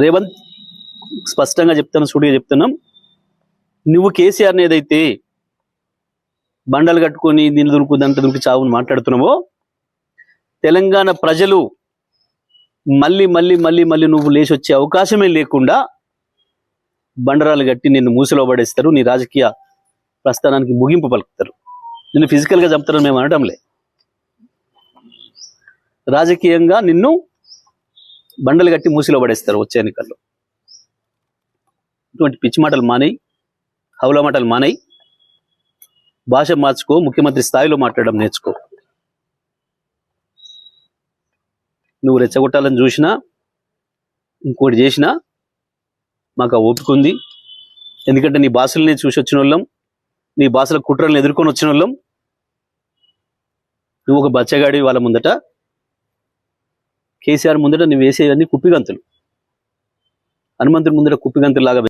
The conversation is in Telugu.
రేవంత్ స్పష్టంగా చెప్తాను, సూటిగా చెప్తున్నాం. నువ్వు కేసీఆర్ని ఏదైతే బండలు కట్టుకొని దీన్ని దురుకు దంట దురికి చావుని మాట్లాడుతున్నావో, తెలంగాణ ప్రజలు మళ్ళీ మళ్ళీ మళ్ళీ మళ్ళీ నువ్వు లేచి వచ్చే అవకాశమే లేకుండా బండరాలు కట్టి నిన్ను మూసిలో పడేస్తారు. నీ రాజకీయ ప్రస్థానానికి ముగింపు పలుకుతారు. నిన్ను ఫిజికల్గా చంపుతారని మేము అనడంలే, రాజకీయంగా నిన్ను బండలు కట్టి మూసిలో పడేస్తారు వచ్చే ఎన్నికల్లో. ఇటువంటి పిచ్చి మాటలు మానేయి, హౌల మాటలు మానేయి, భాష మార్చుకో, ముఖ్యమంత్రి స్థాయిలో మాట్లాడడం నేర్చుకో. నువ్వు రెచ్చగొట్టాలని చూసినా ఇంకోటి చేసినా మాకు ఆ ఓపిక ఉంది. ఎందుకంటే నీ భాషల్ని చూసి వచ్చిన వాళ్ళం, నీ భాషల కుట్రలను ఎదుర్కొని వచ్చిన వాళ్ళం. నువ్వు ఒక బచ్చగాడి వాళ్ళ ముందట, కేసీఆర్ ముందట నువ్వు వేసేవన్నీ కుప్పిగంతులు, హనుమంతుడి ముందట కుప్పిగంతులు లాగా